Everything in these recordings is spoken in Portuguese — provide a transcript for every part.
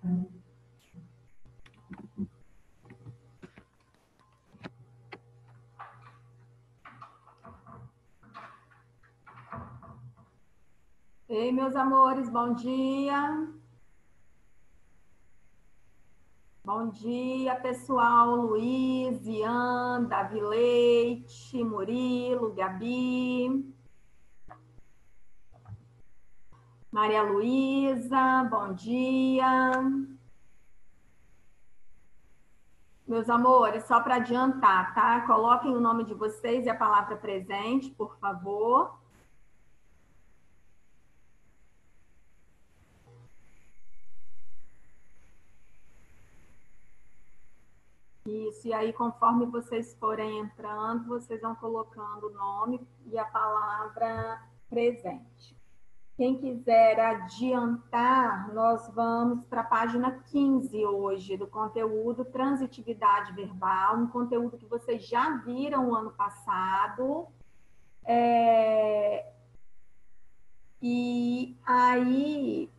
Ei, meus amores, bom dia. Bom dia, pessoal. Luiz, Ian, Davi Leite, Murilo, Gabi. Maria Luísa, bom dia. Meus amores, só para adiantar, tá? Coloquem o nome de vocês e a palavra presente, por favor. Isso, e aí conforme vocês forem entrando, vocês vão colocando o nome e a palavra presente. Quem quiser adiantar, nós vamos para a página 15 hoje, do conteúdo Transitividade Verbal, um conteúdo que vocês já viram o ano passado. E aí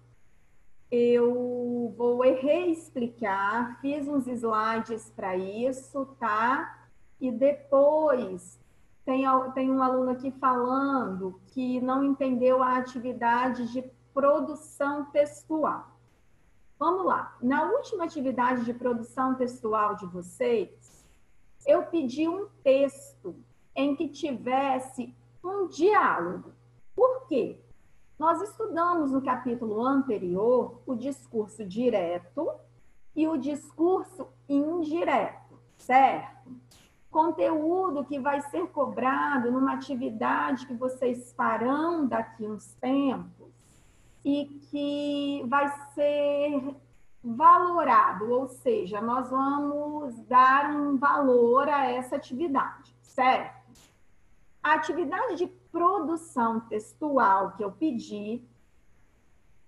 eu vou reexplicar, fiz uns slides para isso, tá? E depois tem um aluno aqui falando que não entendeu a atividade de produção textual. Vamos lá. Na última atividade de produção textual de vocês, eu pedi um texto em que tivesse um diálogo. Por quê? Nós estudamos no capítulo anterior o discurso direto e o discurso indireto, certo? Conteúdo que vai ser cobrado numa atividade que vocês farão daqui uns tempos e que vai ser valorado, ou seja, nós vamos dar um valor a essa atividade, certo? A atividade de produção textual que eu pedi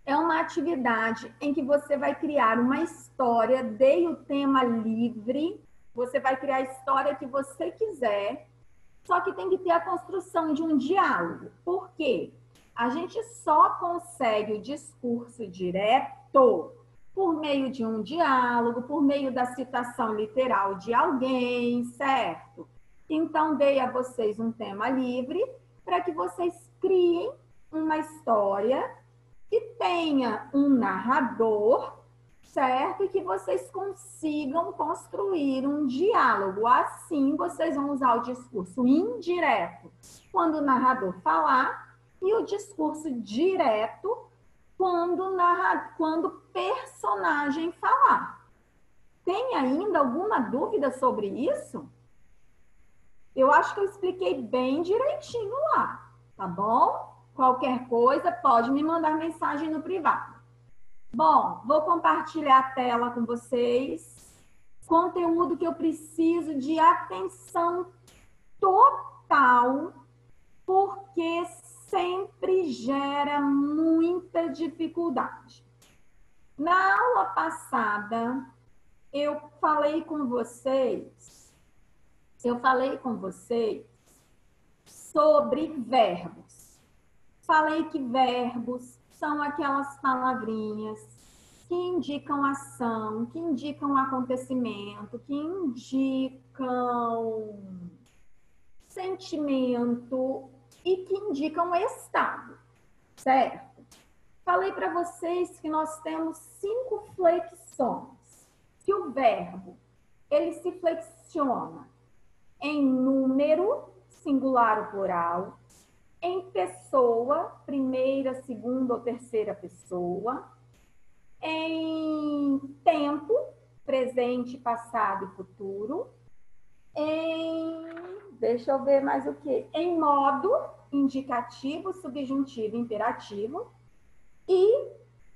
é uma atividade em que você vai criar uma história, dei o tema livre, você vai criar a história que você quiser, só que tem que ter a construção de um diálogo. Por quê? A gente só consegue o discurso direto por meio de um diálogo, por meio da citação literal de alguém, certo? Então, dei a vocês um tema livre para que vocês criem uma história que tenha um narrador, certo? E que vocês consigam construir um diálogo. Assim, vocês vão usar o discurso indireto quando o narrador falar e o discurso direto quando o personagem falar. Tem ainda alguma dúvida sobre isso? Eu acho que eu expliquei bem direitinho lá, tá bom? Qualquer coisa, pode me mandar mensagem no privado. Bom, vou compartilhar a tela com vocês. Conteúdo que eu preciso de atenção total, porque sempre gera muita dificuldade. Na aula passada, eu falei com vocês sobre verbos. Falei que verbos são aquelas palavrinhas que indicam ação, que indicam acontecimento, que indicam sentimento e que indicam estado, certo? Falei para vocês que nós temos 5 flexões, que o verbo, ele se flexiona em número, singular ou plural, em pessoa, primeira, segunda ou terceira pessoa, em tempo, presente, passado e futuro, deixa eu ver mais o que, em modo, indicativo, subjuntivo, imperativo, e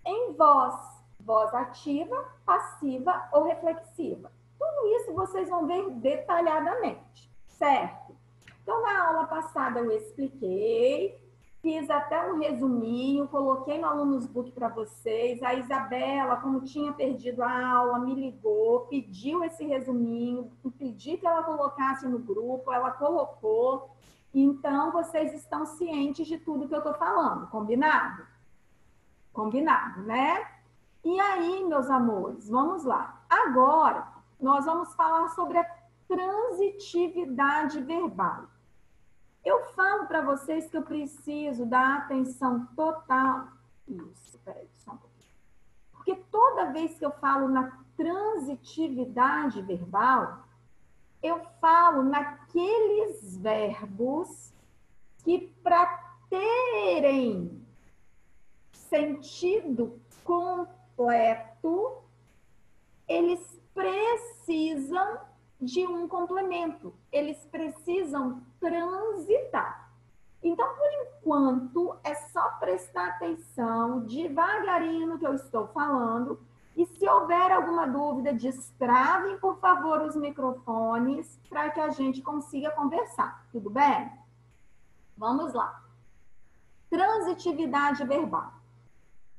em voz, voz ativa, passiva ou reflexiva. Tudo isso vocês vão ver detalhadamente, certo? Então, na aula passada eu expliquei, fiz até um resuminho, coloquei no Alunos Book para vocês. A Isabela, como tinha perdido a aula, me ligou, pediu esse resuminho, pedi que ela colocasse no grupo, ela colocou. Então, vocês estão cientes de tudo que eu estou falando, combinado? Combinado, né? E aí, meus amores, vamos lá. Agora, nós vamos falar sobre a transitividade verbal. Eu falo para vocês que eu preciso dar atenção total. Isso, peraí, só um pouquinho. Porque toda vez que eu falo na transitividade verbal, eu falo naqueles verbos que, para terem sentido completo, eles precisam de um complemento, eles precisam transitar. Então, por enquanto, é só prestar atenção devagarinho no que eu estou falando. E se houver alguma dúvida, destravem, por favor, os microfones para que a gente consiga conversar. Tudo bem? Vamos lá. Transitividade verbal.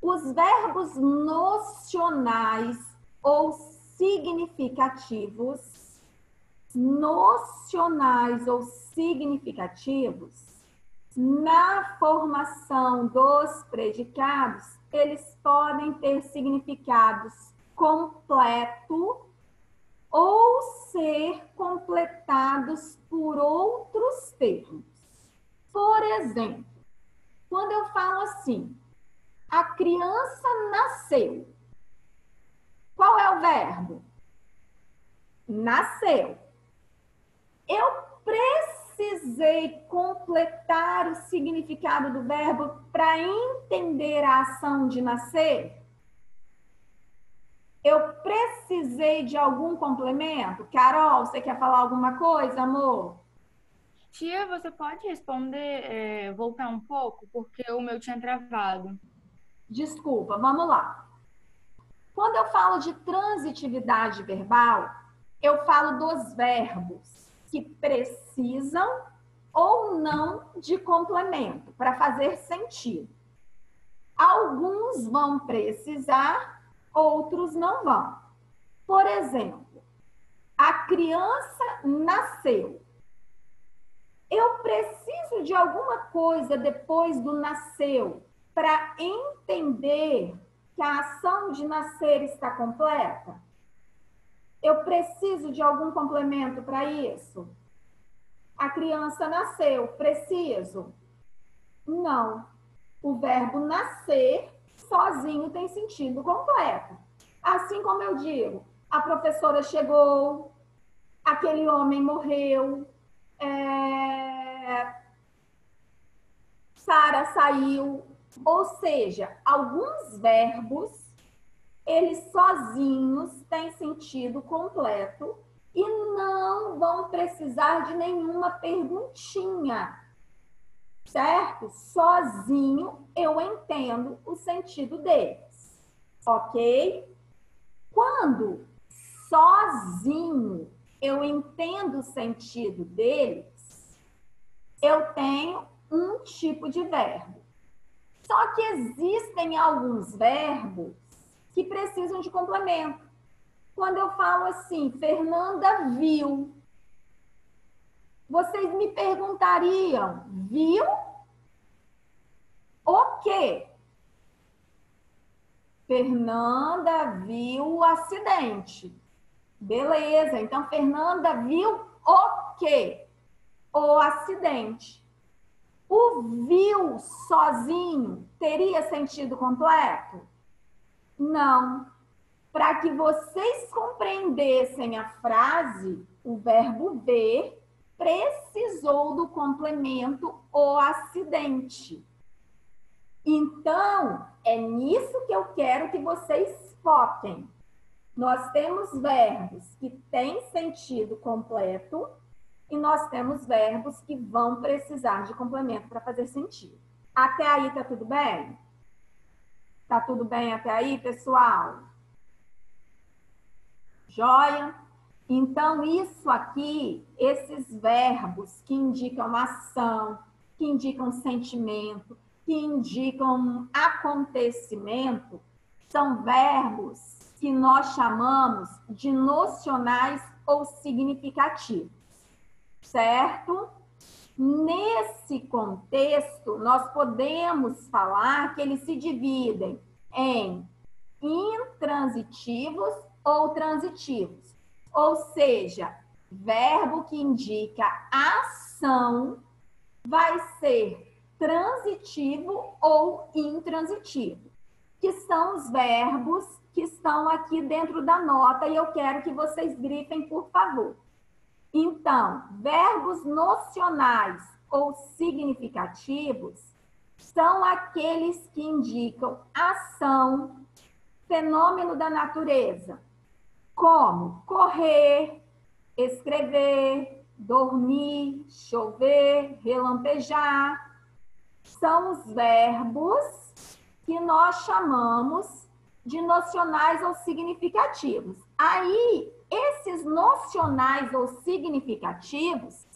Os verbos nocionais ou significativos, na formação dos predicados, eles podem ter significados completo ou ser completados por outros termos. Por exemplo, quando eu falo assim, a criança nasceu. Qual é o verbo? Nasceu. Eu precisei completar o significado do verbo para entender a ação de nascer? Eu precisei de algum complemento? Carol, você quer falar alguma coisa, amor? Tia, você pode responder, voltar um pouco, porque o meu tinha travado. Desculpa, vamos lá. Quando eu falo de transitividade verbal, eu falo dos verbos que precisam ou não de complemento para fazer sentido. Alguns vão precisar, outros não vão. Por exemplo, a criança nasceu. Eu preciso de alguma coisa depois do nasceu para entender que a ação de nascer está completa? Eu preciso de algum complemento para isso? A criança nasceu, preciso? Não. O verbo nascer sozinho tem sentido completo. Assim como eu digo, a professora chegou, aquele homem morreu, Sara saiu. Ou seja, alguns verbos, eles sozinhos têm sentido completo e não vão precisar de nenhuma perguntinha, certo? Sozinho eu entendo o sentido deles, ok? Quando sozinho eu entendo o sentido deles, eu tenho um tipo de verbo. Só que existem alguns verbos que precisam de complemento. Quando eu falo assim, Fernanda viu, vocês me perguntariam, viu o quê? Fernanda viu o acidente. Beleza, então Fernanda viu o quê? O acidente. O viu sozinho teria sentido completo? Não. Para que vocês compreendessem a frase, o verbo ver precisou do complemento o acidente. Então, é nisso que eu quero que vocês foquem. Nós temos verbos que têm sentido completo e nós temos verbos que vão precisar de complemento para fazer sentido. Até aí tá tudo bem? Tá tudo bem até aí, pessoal? Joia? Então, isso aqui, esses verbos que indicam ação, que indicam sentimento, que indicam acontecimento, são verbos que nós chamamos de nocionais ou significativos, certo? Nesse contexto, nós podemos falar que eles se dividem em intransitivos ou transitivos. Ou seja, verbo que indica ação vai ser transitivo ou intransitivo, que são os verbos que estão aqui dentro da nota e eu quero que vocês grifem, por favor. Então, verbos nocionais ou significativos são aqueles que indicam ação, fenômeno da natureza, como correr, escrever, dormir, chover, relampejar. São os verbos que nós chamamos de nocionais ou significativos. Aí, esses nocionais ou significativos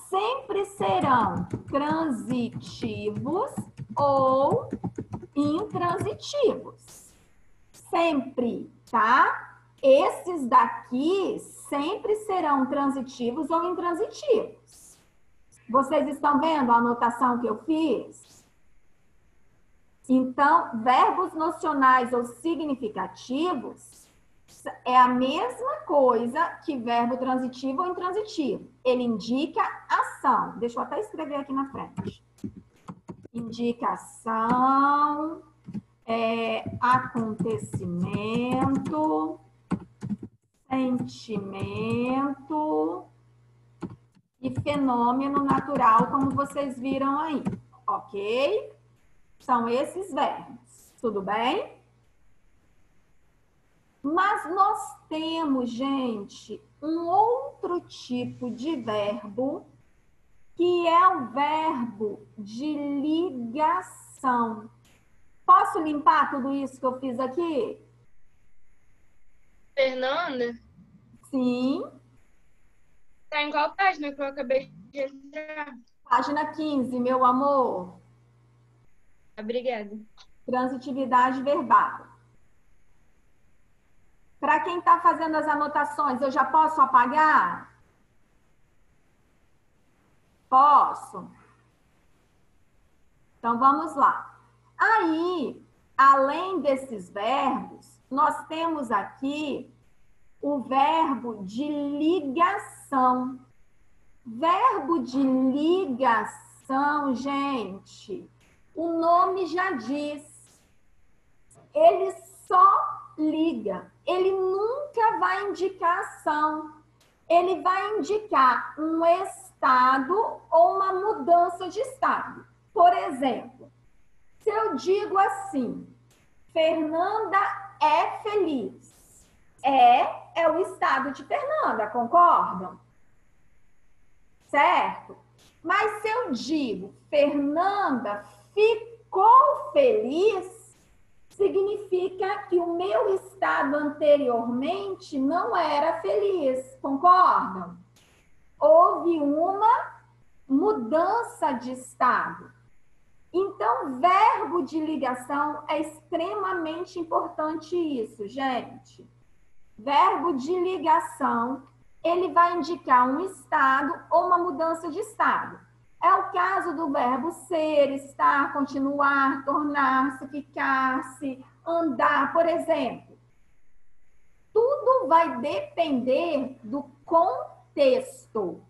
sempre serão transitivos ou intransitivos. Sempre, tá? Esses daqui sempre serão transitivos ou intransitivos. Vocês estão vendo a anotação que eu fiz? Então, verbos nocionais ou significativos é a mesma coisa que verbo transitivo ou intransitivo. Ele indica ação. Deixa eu até escrever aqui na frente. Indica ação, acontecimento, sentimento e fenômeno natural, como vocês viram aí, ok? São esses verbos, tudo bem? Mas nós temos, gente, um outro tipo de verbo, que é o verbo de ligação. Posso limpar tudo isso que eu fiz aqui? Fernanda, Sim. tá em qual página que eu acabei de entrar? Página 15, meu amor. Obrigada. Transitividade verbal. Para quem está fazendo as anotações, eu já posso apagar? Posso? Então, vamos lá. Aí, além desses verbos, nós temos aqui o verbo de ligação. Verbo de ligação, gente, o nome já diz. Ele só liga. Ele nunca vai indicar ação. Ele vai indicar um estado ou uma mudança de estado. Por exemplo, se eu digo assim, Fernanda é feliz. É o estado de Fernanda, concordam? Certo? Mas se eu digo, Fernanda ficou feliz, significa que o meu estado anteriormente não era feliz, concordam? Houve uma mudança de estado. Então, verbo de ligação é extremamente importante isso, gente. Verbo de ligação, ele vai indicar um estado ou uma mudança de estado. É o caso do verbo ser, estar, continuar, tornar-se, ficar-se, andar, por exemplo. Tudo vai depender do contexto.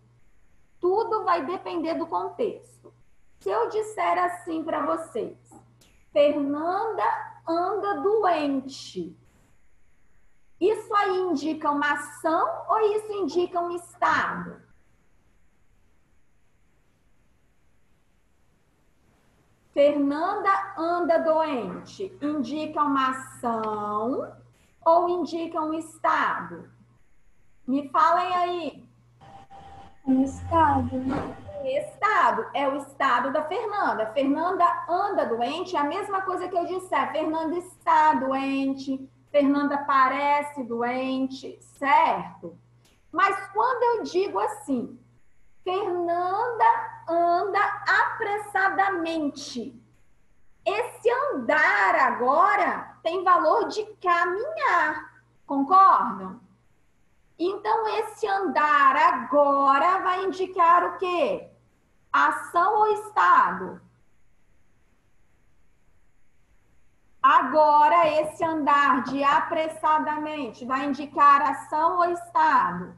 Tudo vai depender do contexto. Se eu disser assim para vocês, Fernanda anda doente. Isso aí indica uma ação ou isso indica um estado? Fernanda anda doente. Indica uma ação ou indica um estado? Me falem aí. Um estado. Estado é o estado da Fernanda. Fernanda anda doente, é a mesma coisa que eu disser. Fernanda está doente, Fernanda parece doente, certo? Mas quando eu digo assim, Fernanda anda apressadamente. Esse andar agora tem valor de caminhar, concordam? Então, esse andar agora vai indicar o quê? Ação ou estado? Agora, esse andar de apressadamente vai indicar ação ou estado?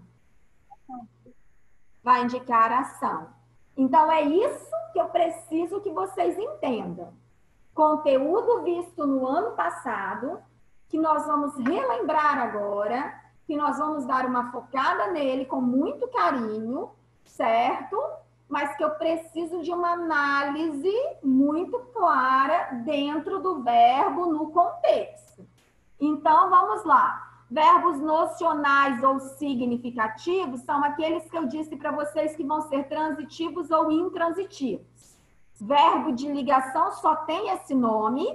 Vai indicar ação. Então, é isso que eu preciso que vocês entendam. Conteúdo visto no ano passado, que nós vamos relembrar agora, que nós vamos dar uma focada nele com muito carinho, certo? Mas que eu preciso de uma análise muito clara dentro do verbo no contexto. Então, vamos lá. Verbos nocionais ou significativos são aqueles que eu disse para vocês que vão ser transitivos ou intransitivos. Verbo de ligação só tem esse nome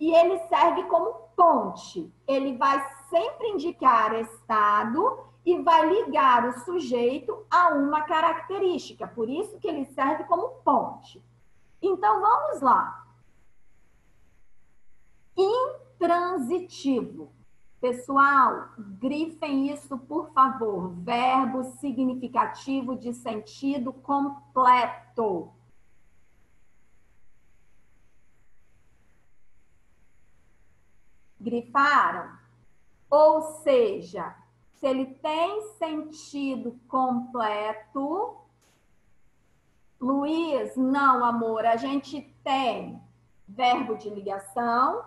e ele serve como ponte. Ele vai sempre indicar estado e vai ligar o sujeito a uma característica. Por isso que ele serve como ponte. Então, vamos lá. Intransitivo. Pessoal, grifem isso, por favor. Verbo significativo de sentido completo. Grifaram? Ou seja, se ele tem sentido completo... Luiz, não, amor, a gente tem verbo de ligação,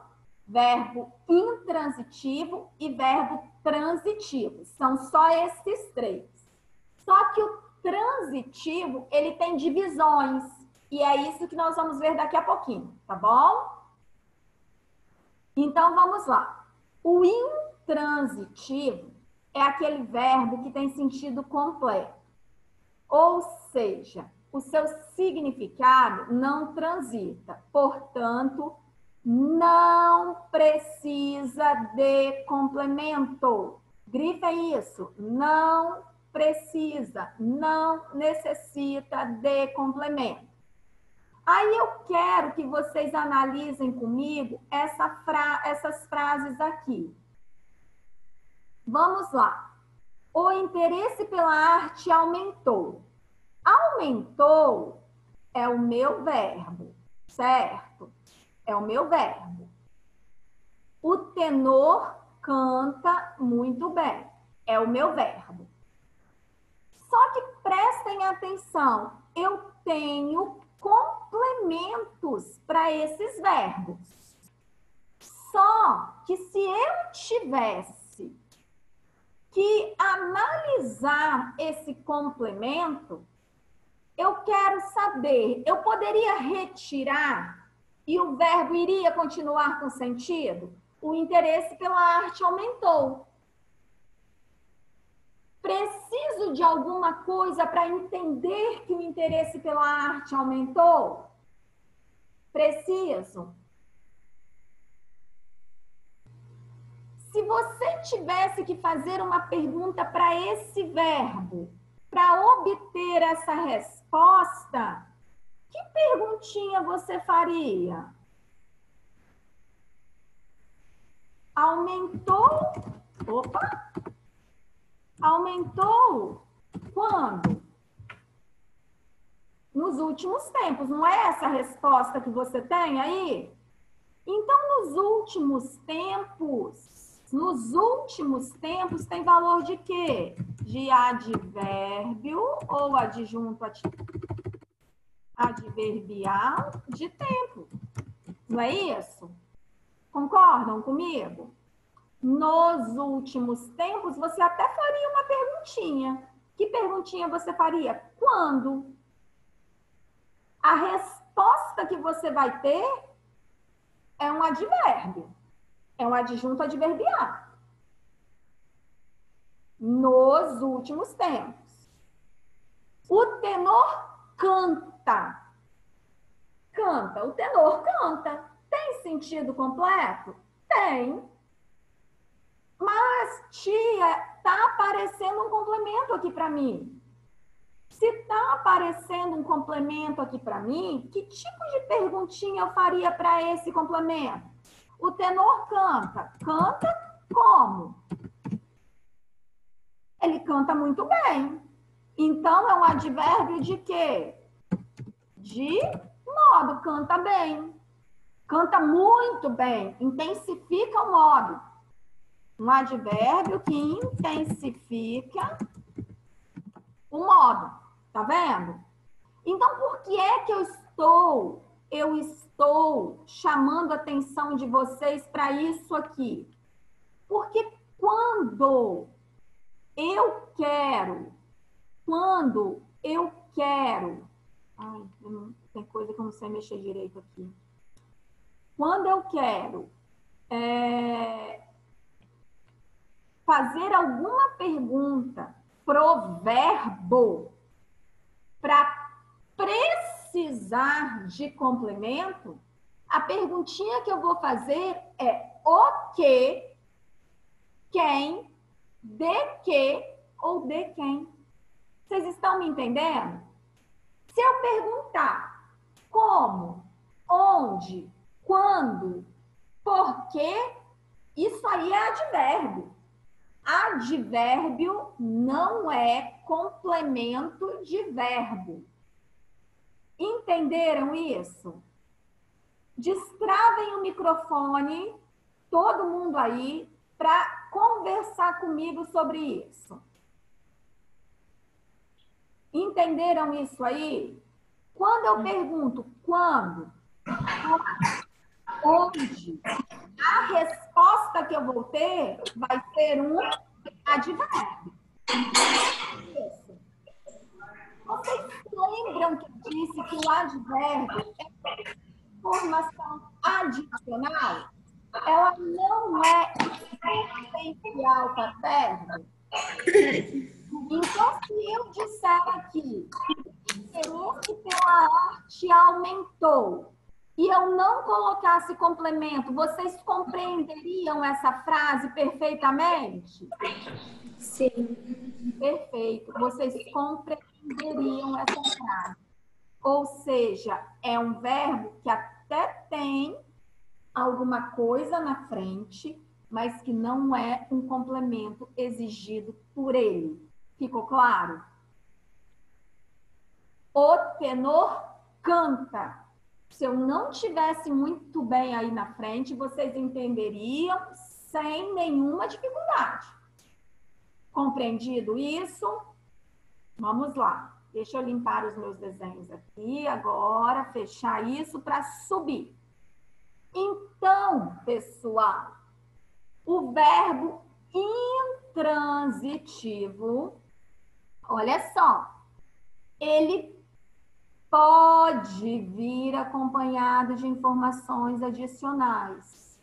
verbo intransitivo e verbo transitivo. São só esses três. Só que o transitivo, ele tem divisões. E é isso que nós vamos ver daqui a pouquinho, tá bom? Então, vamos lá. O intransitivo é aquele verbo que tem sentido completo. Ou seja, o seu significado não transita. Portanto, não precisa de complemento. Grifa isso. Não precisa, não necessita de complemento. Aí eu quero que vocês analisem comigo essas frases aqui. Vamos lá. O interesse pela arte aumentou. Aumentou é o meu verbo, certo? É o meu verbo. O tenor canta muito bem. É o meu verbo. Só que prestem atenção. Eu tenho complementos para esses verbos. Só que se eu tivesse que analisar esse complemento, eu quero saber, eu poderia retirar e o verbo iria continuar com sentido? O interesse pela arte aumentou. Preciso de alguma coisa para entender que o interesse pela arte aumentou? Preciso. Se você tivesse que fazer uma pergunta para esse verbo, para obter essa resposta, que perguntinha você faria? Aumentou? Opa! Aumentou quando? Nos últimos tempos. Não é essa a resposta que você tem aí? Então, nos últimos tempos tem valor de quê? De advérbio ou adjunto adverbial de tempo. Não é isso? Concordam comigo? Nos últimos tempos, você até faria uma perguntinha. Que perguntinha você faria? Quando? A resposta que você vai ter é um advérbio. É um adjunto adverbial. Nos últimos tempos. O tenor canta. Canta. O tenor canta. Tem sentido completo? Tem. Mas, tia, tá aparecendo um complemento aqui para mim. Se tá aparecendo um complemento aqui para mim, que tipo de perguntinha eu faria para esse complemento? O tenor canta. Canta como? Ele canta muito bem. Então, é um advérbio de quê? De modo, canta bem. Canta muito bem, intensifica o modo. Um advérbio que intensifica o modo. Tá vendo? Então, por que é que eu estou chamando a atenção de vocês para isso aqui? Porque quando eu quero, ai, tem coisa que eu não sei mexer direito aqui. Quando eu quero fazer alguma pergunta pro verbo para precisar de complemento, a perguntinha que eu vou fazer é o que, quem, de que ou de quem. Vocês estão me entendendo? Se eu perguntar como, onde, quando, por quê, isso aí é advérbio. Advérbio não é complemento de verbo. Entenderam isso? Destravem o microfone, todo mundo aí, para conversar comigo sobre isso. Entenderam isso aí? Quando eu pergunto quando, onde, a resposta que eu vou ter vai ser um advérbio. Isso. Vocês lembram que eu disse que o advérbio é formação adicional? Ela não é essencial para verbo. Então, se eu disser aqui que o interesse pela arte aumentou e eu não colocasse complemento, vocês compreenderiam essa frase perfeitamente? Sim. Perfeito. Vocês compreenderiam essa frase. Ou seja, é um verbo que até tem alguma coisa na frente, mas que não é um complemento exigido por ele. Ficou claro? O tenor canta. Se eu não tivesse muito bem aí na frente, vocês entenderiam sem nenhuma dificuldade. Compreendido isso? Vamos lá. Deixa eu limpar os meus desenhos aqui agora, fechar isso para subir. Então, pessoal, o verbo intransitivo, olha só, ele pode vir acompanhado de informações adicionais.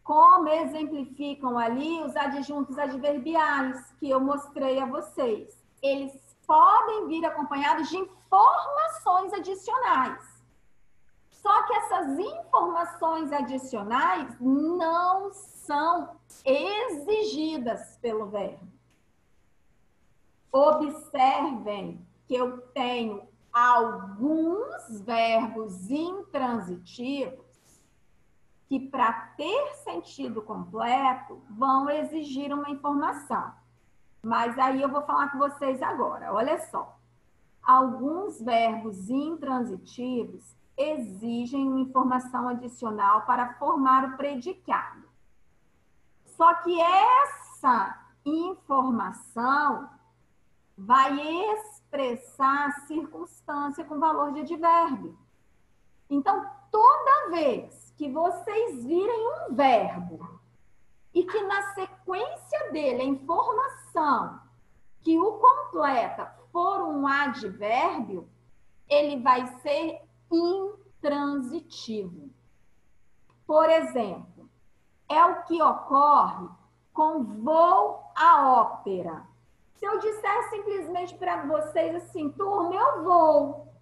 Como exemplificam ali os adjuntos adverbiais que eu mostrei a vocês. Eles podem vir acompanhados de informações adicionais. Só que essas informações adicionais não são exigidas pelo verbo. Observem que eu tenho alguns verbos intransitivos que, para ter sentido completo, vão exigir uma informação. Mas aí eu vou falar com vocês agora. Olha só. Alguns verbos intransitivos exigem uma informação adicional para formar o predicado. Só que essa informação vai expressar a circunstância com valor de advérbio. Então, toda vez que vocês virem um verbo e que na sequência dele a informação que o completa for um advérbio, ele vai ser intransitivo. Por exemplo, é o que ocorre com vou à ópera. Se eu disser simplesmente para vocês assim, turma, eu vou,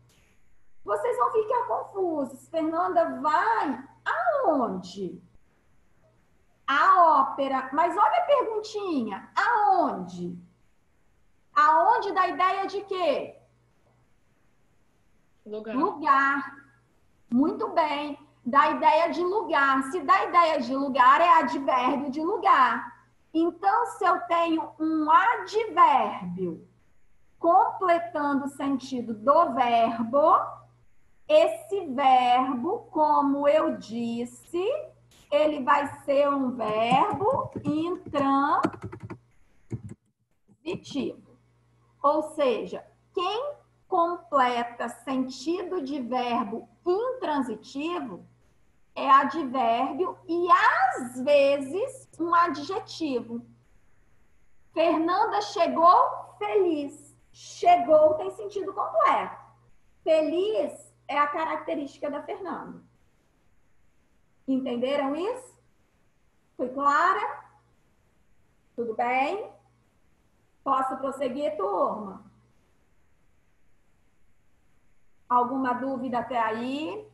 vocês vão ficar confusos. Fernanda, vai aonde? A ópera. Mas olha a perguntinha, aonde? Aonde dá ideia de quê? Lugar. Lugar. Muito bem. Dá ideia de lugar. Se dá ideia de lugar, é advérbio de lugar. Então, se eu tenho um advérbio completando o sentido do verbo, Esse verbo, como eu disse, ele vai ser um verbo intransitivo. Ou seja, quem completa sentido de verbo intransitivo é advérbio e, às vezes, um adjetivo. Fernanda chegou feliz. Chegou tem sentido completo. Feliz é a característica da Fernanda. Entenderam isso? Foi clara? Tudo bem? Posso prosseguir, turma? Alguma dúvida até aí?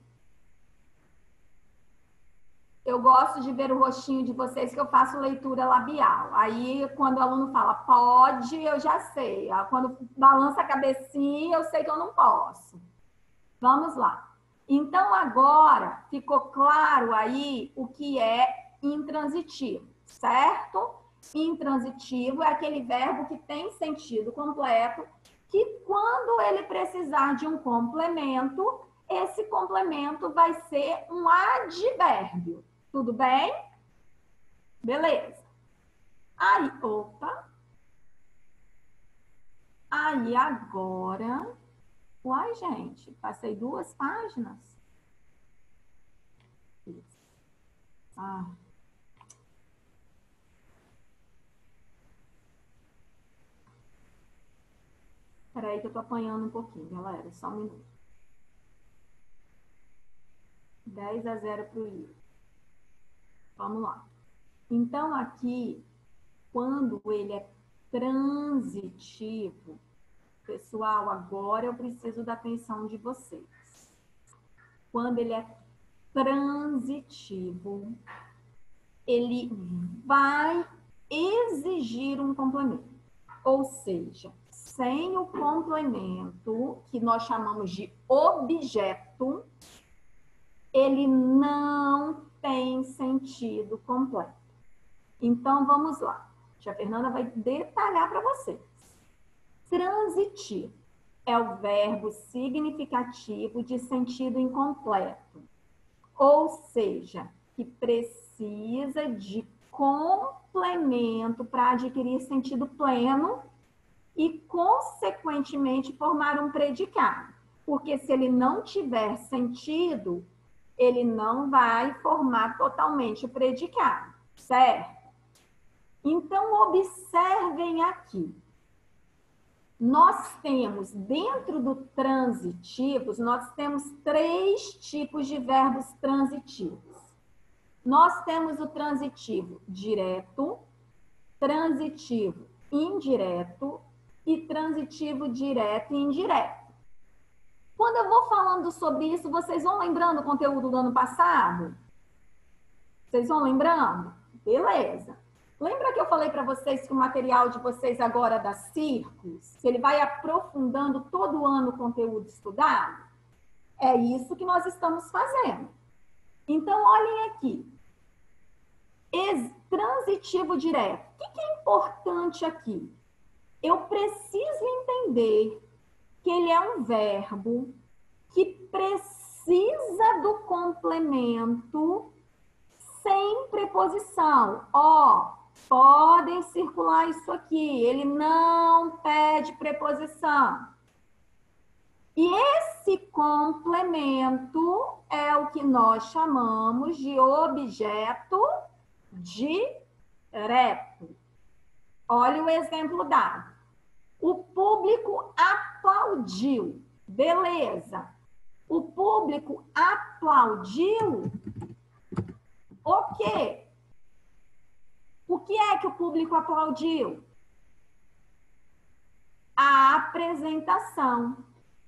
Eu gosto de ver o rostinho de vocês, que eu faço leitura labial. Aí, quando o aluno fala pode, eu já sei. Quando balança a cabecinha, eu sei que eu não posso. Vamos lá. Então, agora, ficou claro aí o que é intransitivo, certo? Intransitivo é aquele verbo que tem sentido completo, que quando ele precisar de um complemento, esse complemento vai ser um advérbio. Tudo bem? Beleza. Aí, opa. Aí, agora... Uai, gente, passei 2 páginas. Isso. Peraí que eu tô apanhando um pouquinho, galera. Só um minuto. 10-0 pro Rio. Vamos lá. Então, aqui, quando ele é transitivo, pessoal, agora eu preciso da atenção de vocês. Quando ele é transitivo, ele vai exigir um complemento. Ou seja, sem o complemento, que nós chamamos de objeto, ele não tem sentido completo. Então, vamos lá. A tia Fernanda vai detalhar para vocês. Transitivo é o verbo significativo de sentido incompleto. Ou seja, que precisa de complemento para adquirir sentido pleno e, consequentemente, formar um predicado. Porque se ele não tiver sentido, ele não vai formar totalmente o predicado, certo? Então, observem aqui. Nós temos, dentro do transitivos, nós temos 3 tipos de verbos transitivos. Nós temos o transitivo direto, transitivo indireto e transitivo direto e indireto. Quando eu vou falando sobre isso, vocês vão lembrando o conteúdo do ano passado? Vocês vão lembrando? Beleza. Lembra que eu falei para vocês que o material de vocês agora da Circos, ele vai aprofundando todo ano o conteúdo estudado? É isso que nós estamos fazendo. Então, olhem aqui. Transitivo direto. O que é importante aqui? Eu preciso entender que ele é um verbo que precisa do complemento sem preposição. Ó, podem circular isso aqui. Ele não pede preposição. E esse complemento é o que nós chamamos de objeto direto. Olha o exemplo dado. O público aplaudiu. Beleza. O público aplaudiu o quê? O que é que o público aplaudiu? A apresentação.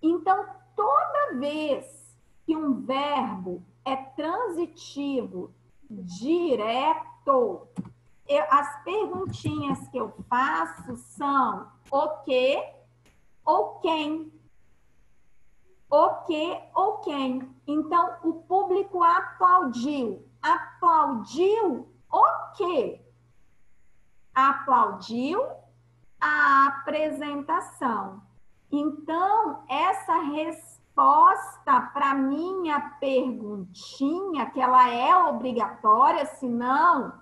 Então, toda vez que um verbo é transitivo direto, as perguntinhas que eu faço são o que ou quem. O que ou quem. Então, o público aplaudiu. Aplaudiu o quê? Aplaudiu a apresentação. Então, essa resposta para minha perguntinha, que ela é obrigatória, senão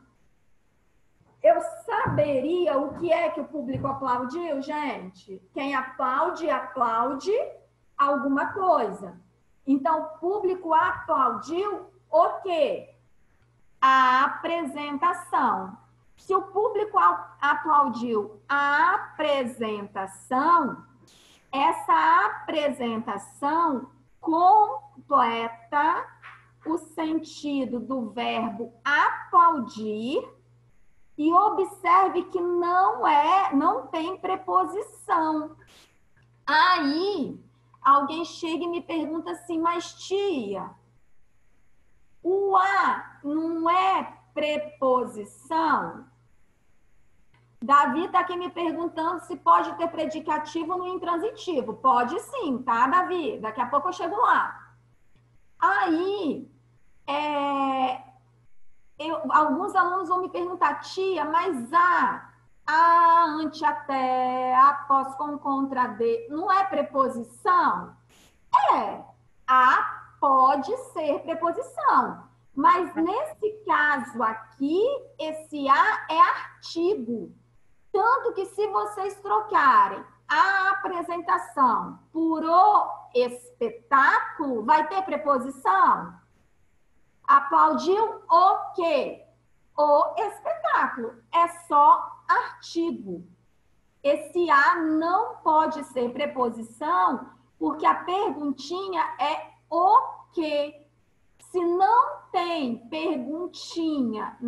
eu saberia o que é que o público aplaudiu, gente. Quem aplaude, aplaude alguma coisa. Então, o público aplaudiu o quê? A apresentação. Se o público aplaudiu a apresentação, essa apresentação completa o sentido do verbo aplaudir e observe que não tem preposição. Aí, alguém chega e me pergunta assim, mas tia, o a não é preposição? Davi está aqui me perguntando se pode ter predicativo no intransitivo. Pode sim, tá, Davi? Daqui a pouco eu chego lá. Aí, alguns alunos vão me perguntar, tia, mas a ante, até, após, com, contra, de, não é preposição? É, a pode ser preposição. Mas nesse caso aqui, esse a é artigo. Tanto que se vocês trocarem a apresentação por o espetáculo, vai ter preposição? Aplaudiu o quê? O espetáculo. É só artigo. Esse a não pode ser preposição, porque a perguntinha é o quê? Se não tem perguntinha,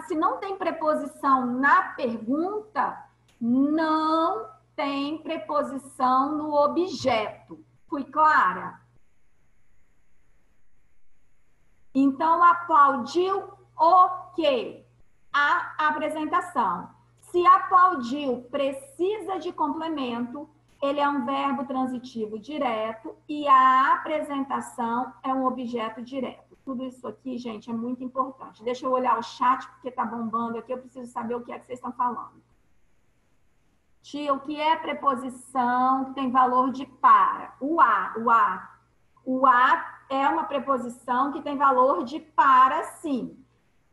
se não tem preposição na pergunta, não tem preposição no objeto. Fui clara? Então, aplaudiu o quê? A apresentação. Se aplaudiu precisa de complemento, ele é um verbo transitivo direto e a apresentação é um objeto direto. Tudo isso aqui, gente, é muito importante. Deixa eu olhar o chat, porque tá bombando aqui, eu preciso saber o que é que vocês estão falando. Tia, o que é preposição que tem valor de para? O a. O a é uma preposição que tem valor de para, sim.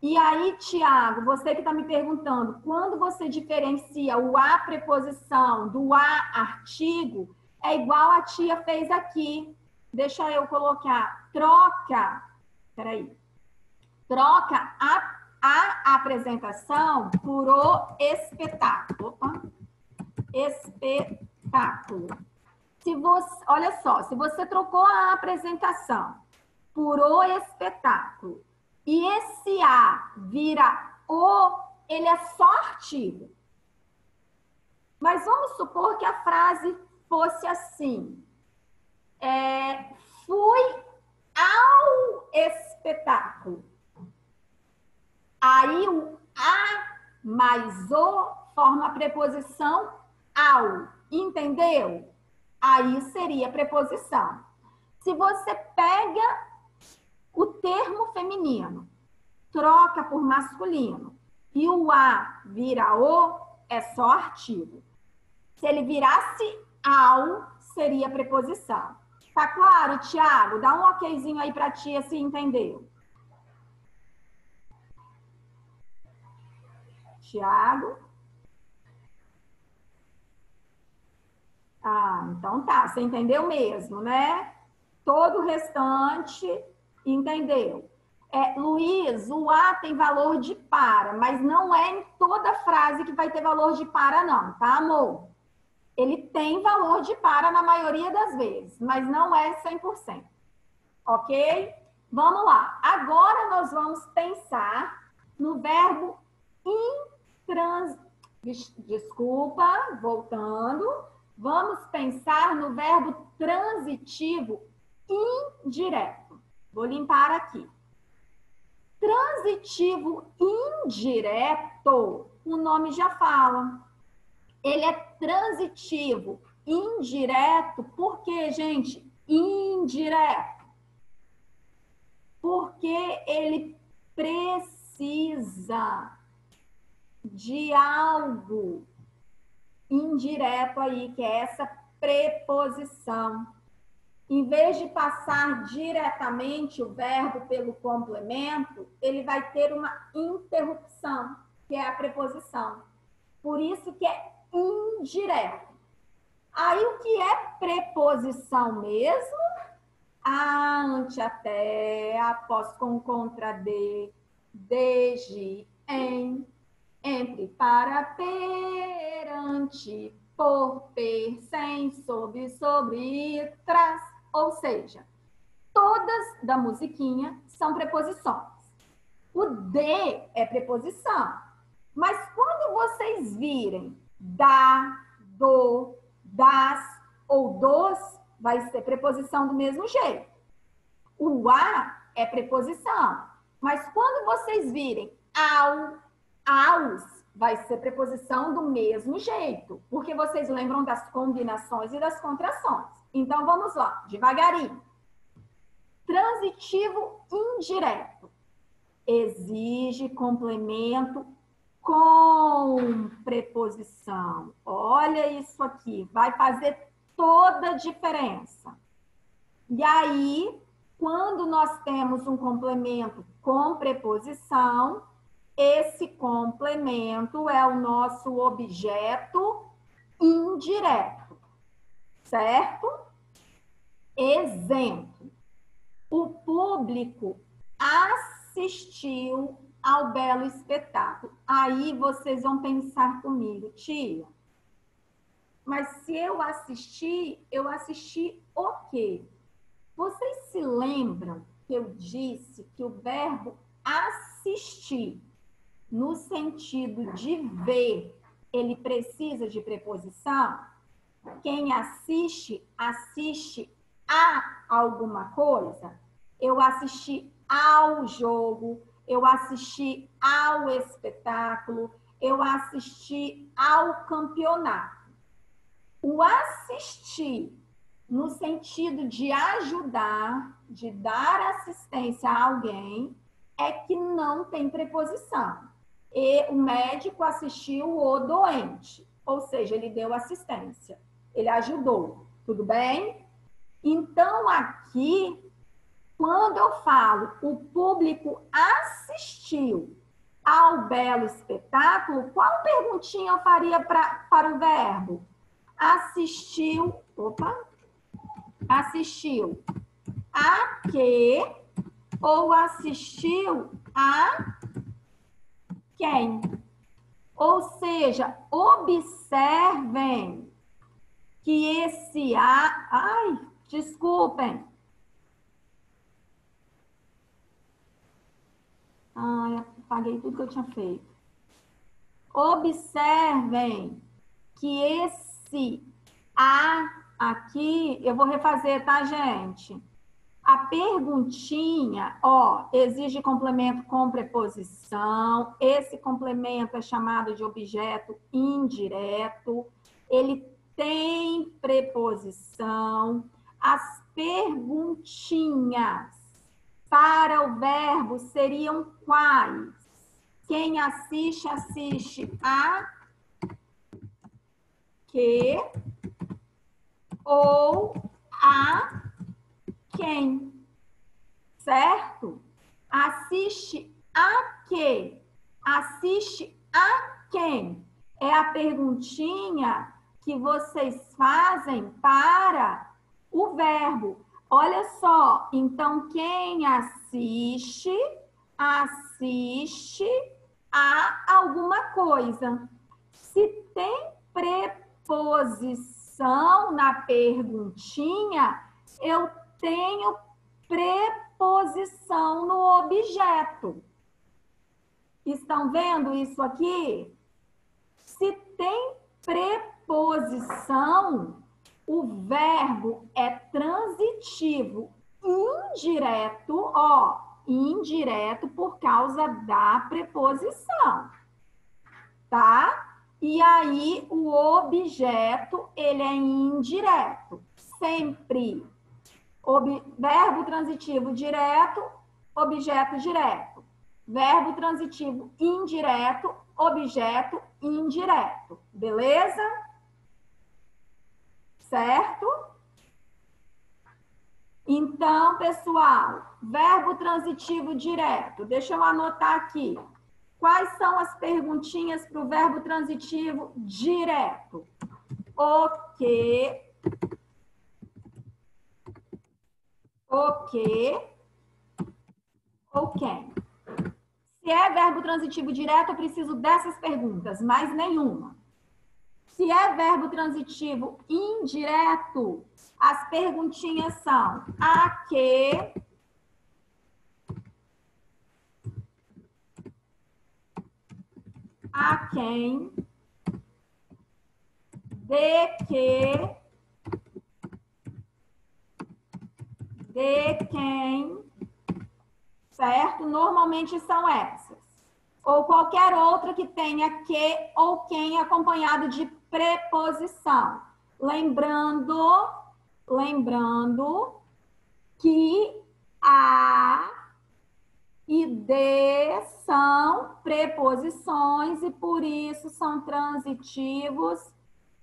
E aí, Tiago, você que está me perguntando, quando você diferencia o a preposição do a artigo, é igual a tia fez aqui. Deixa eu colocar, troca a apresentação por o espetáculo. Opa. Espetáculo. Olha só, se você trocou a apresentação por o espetáculo e esse a vira o, ele é só artigo. Mas vamos supor que a frase fosse assim. Fui ao espetáculo. Aí o a mais o forma a preposição ao. Entendeu? Aí seria preposição. Se você pega o termo feminino, troca por masculino, e o a vira o, é só artigo. Se ele virasse ao, seria preposição. Tá claro, Tiago? Dá um okzinho aí pra tia se entendeu. Tiago? Ah, então tá. Você entendeu mesmo, né? Todo o restante entendeu. Luiz, o a tem valor de para, mas não é em toda frase que vai ter valor de para, não, tá, amor? Ele tem valor de para na maioria das vezes, mas não é 100%. Ok? Vamos lá. Agora nós vamos pensar no verbo Desculpa, voltando. Vamos pensar no verbo transitivo indireto. Vou limpar aqui. Transitivo indireto, o nome já fala. Ele é transitivo indireto, por quê, gente? Indireto. Porque ele precisa de algo indireto aí, que é essa preposição. Em vez de passar diretamente o verbo pelo complemento, ele vai ter uma interrupção, que é a preposição. Por isso que é indireto. Aí o que é preposição mesmo? A, ante, até, após, com, contra, desde, em, entre, para, perante, por, per, sem, sob, sobre, tras. Ou seja, todas da musiquinha são preposições. O de é preposição. Mas quando vocês virem da, do, das ou dos, vai ser preposição do mesmo jeito. O a é preposição. Mas quando vocês virem ao, aos, vai ser preposição do mesmo jeito. Porque vocês lembram das combinações e das contrações. Então, vamos lá, devagarinho. Transitivo indireto. Exige complemento com preposição. Olha isso aqui, vai fazer toda a diferença. E aí, quando nós temos um complemento com preposição, esse complemento é o nosso objeto indireto, certo? Exemplo. O público assistiu ao belo espetáculo. Aí vocês vão pensar comigo, tia, mas se eu assisti o quê? Vocês se lembram que eu disse que o verbo assistir, no sentido de ver, ele precisa de preposição? Quem assiste, assiste a alguma coisa? Eu assisti ao jogo, eu assisti ao espetáculo, eu assisti ao campeonato. O assistir, no sentido de ajudar, de dar assistência a alguém, é que não tem preposição. E o médico assistiu o doente, ou seja, ele deu assistência, ele ajudou, tudo bem? Então, aqui, quando eu falo o público assistiu ao belo espetáculo, qual perguntinha eu faria para o verbo? Assistiu, assistiu a quê ou assistiu a quem? Ou seja, observem que esse a... Ai, desculpem. Ai, apaguei tudo que eu tinha feito. Observem que esse a aqui, eu vou refazer, tá, gente? A perguntinha, ó, exige complemento com preposição. Esse complemento é chamado de objeto indireto. Ele tem preposição. As perguntinhas para o verbo seriam quais? Quem assiste, assiste a que ou a quem, certo? Assiste a que? Assiste a quem? É a perguntinha que vocês fazem para o verbo. Olha só, então quem assiste, assiste a alguma coisa. Se tem preposição na perguntinha, eu tenho preposição no objeto. Estão vendo isso aqui? Se tem preposição, o verbo é transitivo indireto, ó, indireto por causa da preposição, tá? E aí o objeto, ele é indireto, sempre. Verbo transitivo direto, objeto direto. Verbo transitivo indireto, objeto indireto. Beleza? Certo? Então, pessoal, verbo transitivo direto. Deixa eu anotar aqui. Quais são as perguntinhas para o verbo transitivo direto? O que? O que? Ou quem? Se é verbo transitivo direto, eu preciso dessas perguntas, mais nenhuma. Se é verbo transitivo indireto, as perguntinhas são a que, a quem, de quem, certo? Normalmente são essas. Ou qualquer outra que tenha que ou quem acompanhado de preposição. Lembrando que a e de são preposições e por isso são transitivos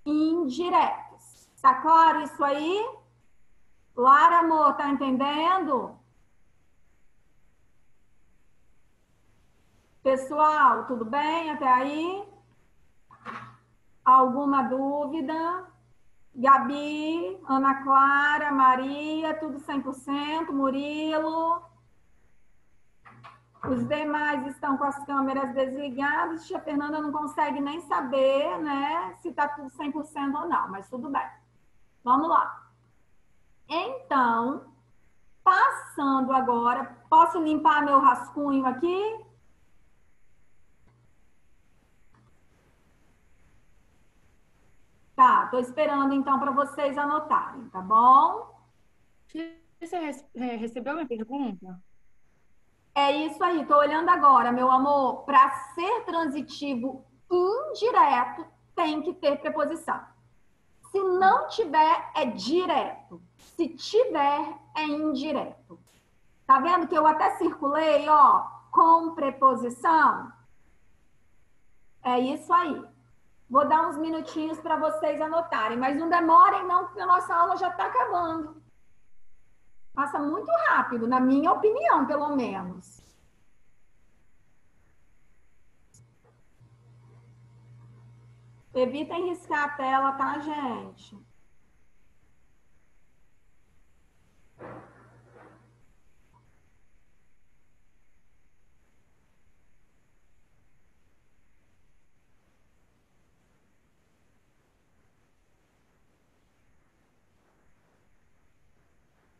indiretos. Tá claro isso aí? Lara, amor, tá entendendo? Pessoal, tudo bem até aí? Alguma dúvida? Gabi, Ana Clara, Maria, tudo 100%, Murilo. Os demais estão com as câmeras desligadas. Tia Fernanda não consegue nem saber, né, se está tudo 100% ou não, mas tudo bem. Vamos lá. Então, passando agora, posso limpar meu rascunho aqui? Tá, tô esperando então para vocês anotarem, tá bom? Você recebeu minha pergunta? É isso aí, tô olhando agora, meu amor. Para ser transitivo indireto, tem que ter preposição. Se não tiver, é direto. Se tiver, é indireto. Tá vendo que eu até circulei, ó, com preposição? É isso aí. Vou dar uns minutinhos para vocês anotarem, mas não demorem não, porque a nossa aula já está acabando. Passa muito rápido, na minha opinião, pelo menos. Evitem riscar a tela, tá, gente?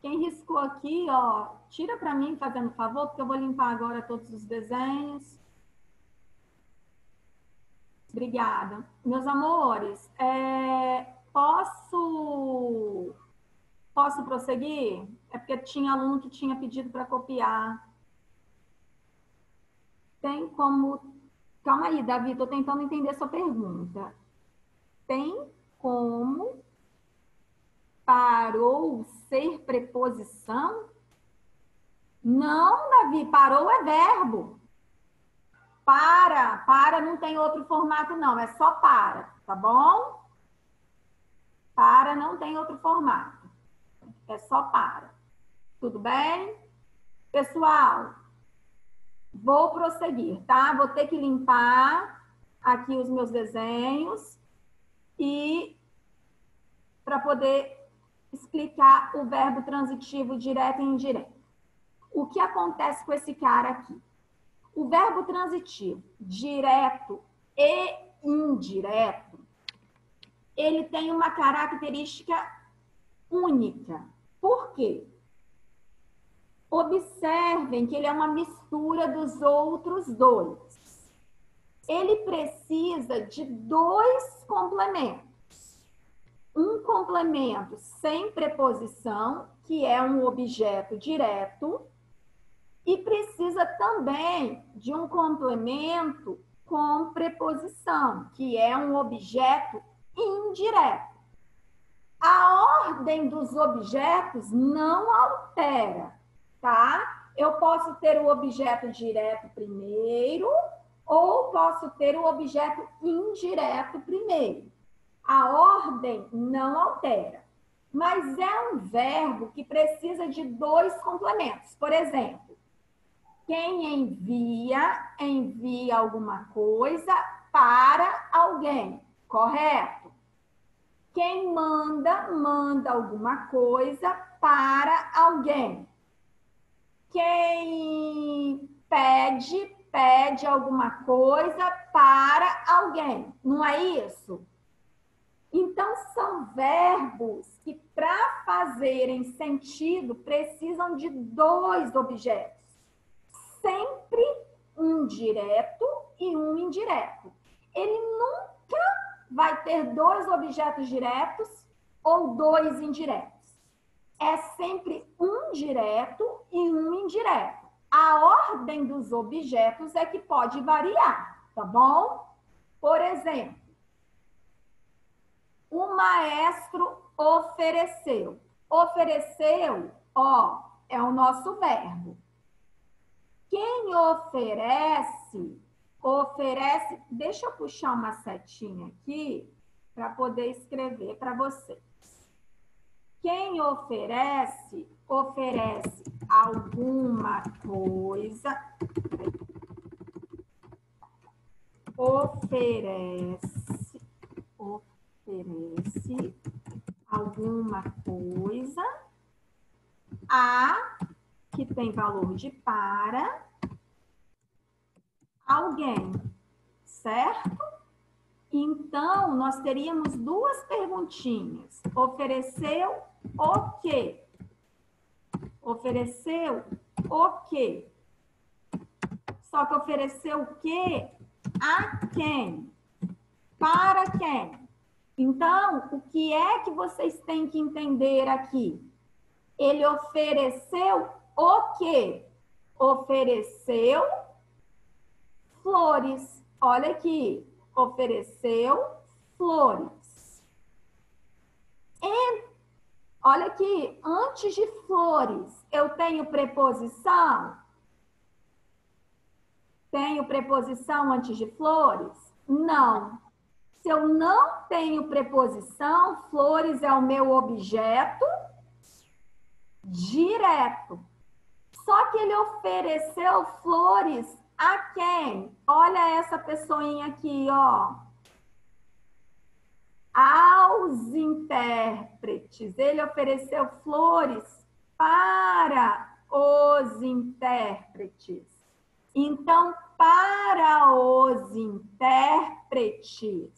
Quem riscou aqui, ó, tira para mim, fazendo favor, porque eu vou limpar agora todos os desenhos. Obrigada. Meus amores, posso prosseguir? É porque tinha aluno que tinha pedido para copiar. Tem como... Calma aí, Davi, estou tentando entender a sua pergunta. Tem como parou ser preposição? Não, Davi, parou é verbo. Para não tem outro formato não, é só para, tá bom? Para não tem outro formato, é só para. Tudo bem? Pessoal, vou prosseguir, tá? Vou ter que limpar aqui os meus desenhos e para poder explicar o verbo transitivo direto e indireto. O que acontece com esse cara aqui? O verbo transitivo direto e indireto, ele tem uma característica única. Por quê? Observem que ele é uma mistura dos outros dois. Ele precisa de dois complementos. Um complemento sem preposição, que é um objeto direto, e precisa também de um complemento com preposição, que é um objeto indireto. A ordem dos objetos não altera, tá? Eu posso ter o objeto direto primeiro ou posso ter o objeto indireto primeiro. A ordem não altera. Mas é um verbo que precisa de dois complementos. Por exemplo, quem envia, envia alguma coisa para alguém, correto? Quem manda, manda alguma coisa para alguém. Quem pede, pede alguma coisa para alguém. Não é isso? Então, são verbos que, para fazerem sentido, precisam de dois objetos. Sempre um direto e um indireto. Ele nunca vai ter dois objetos diretos ou dois indiretos. É sempre um direto e um indireto. A ordem dos objetos é que pode variar, tá bom? Por exemplo, o maestro ofereceu. Ofereceu, ó, é o nosso verbo. Quem oferece, oferece. Deixa eu puxar uma setinha aqui para poder escrever para vocês. Quem oferece, oferece alguma coisa. Oferece alguma coisa a, que tem valor de para, alguém, certo? Então, nós teríamos duas perguntinhas. Ofereceu o quê? Ofereceu o quê? Só que ofereceu o quê? A quem? Para quem? Então, o que é que vocês têm que entender aqui? Ele ofereceu o quê? Ofereceu flores. Olha aqui. Ofereceu flores. E, olha aqui, antes de flores, eu tenho preposição? Tenho preposição antes de flores? Não. Se eu não tenho preposição, flores é o meu objeto direto. Só que ele ofereceu flores a quem? Olha essa pessoinha aqui, ó. Aos intérpretes. Ele ofereceu flores para os intérpretes. Então, para os intérpretes,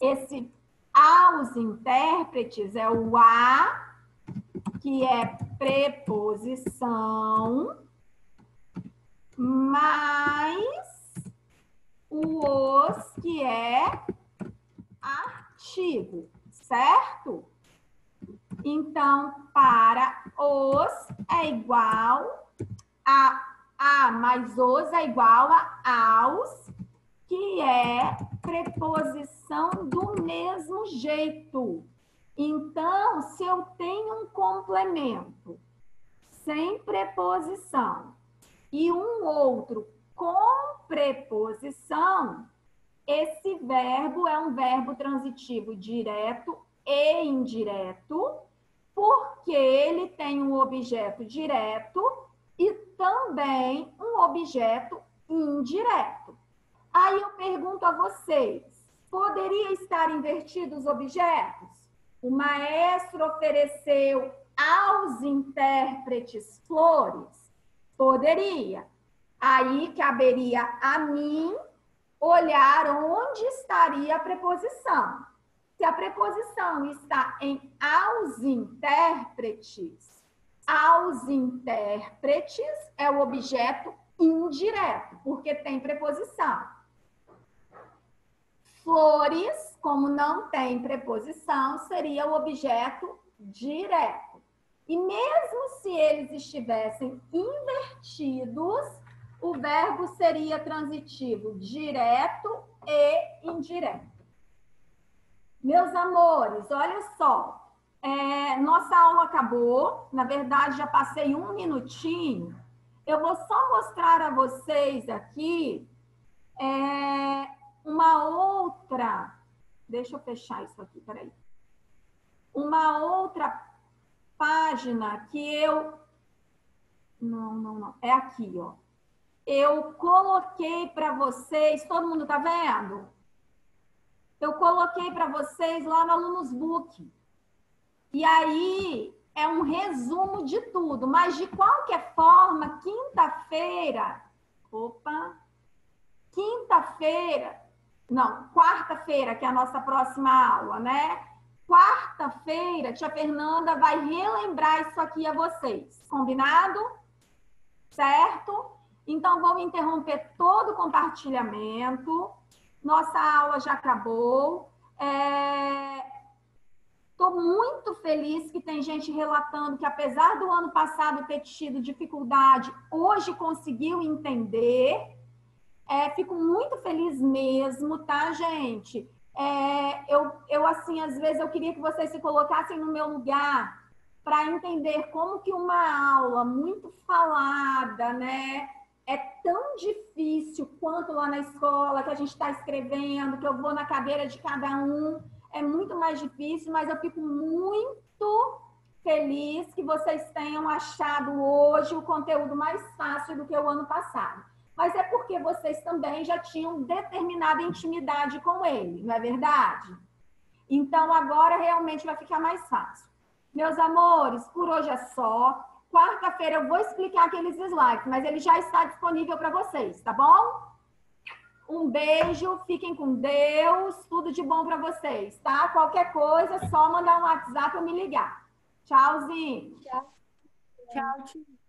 esse aos intérpretes é o a, que é preposição, mais o os, que é artigo, certo? Então, para os é igual a mais os é igual a aos, que é preposição do mesmo jeito. Então, se eu tenho um complemento sem preposição e um outro com preposição, esse verbo é um verbo transitivo direto e indireto, porque ele tem um objeto direto e também um objeto indireto. Aí eu pergunto a vocês, poderia estar invertidos os objetos? O maestro ofereceu aos intérpretes flores? Poderia. Aí caberia a mim olhar onde estaria a preposição. Se a preposição está em aos intérpretes é o objeto indireto, porque tem preposição. Flores, como não tem preposição, seria o objeto direto. E mesmo se eles estivessem invertidos, o verbo seria transitivo direto e indireto. Meus amores, olha só. Nossa aula acabou. Na verdade, já passei um minutinho. Eu vou só mostrar a vocês aqui uma outra. Deixa eu fechar isso aqui, peraí. uma outra página que eu... Não. É aqui, ó. Eu coloquei para vocês... Todo mundo tá vendo? Eu coloquei para vocês lá no Alunos Book. E aí é um resumo de tudo. Mas, de qualquer forma, quarta-feira, que é a nossa próxima aula, né? Quarta-feira, tia Fernanda vai relembrar isso aqui a vocês. Combinado? Certo? Então, vou interromper todo o compartilhamento. Nossa aula já acabou. Estou muito feliz que tem gente relatando que, apesar do ano passado ter tido dificuldade, hoje conseguiu entender. Fico muito feliz mesmo, tá, gente? Assim, às vezes eu queria que vocês se colocassem no meu lugar para entender como que uma aula muito falada, né, é tão difícil quanto lá na escola, que a gente está escrevendo, que eu vou na cadeira de cada um, é muito mais difícil, mas eu fico muito feliz que vocês tenham achado hoje o conteúdo mais fácil do que o ano passado. Mas é porque vocês também já tinham determinada intimidade com ele, não é verdade? Então, agora realmente vai ficar mais fácil. Meus amores, por hoje é só. Quarta-feira eu vou explicar aqueles slides, mas ele já está disponível para vocês, tá bom? Um beijo, fiquem com Deus, tudo de bom para vocês, tá? Qualquer coisa, é só mandar um WhatsApp ou me ligar. Tchauzinho. Tchau. Tchau, tia.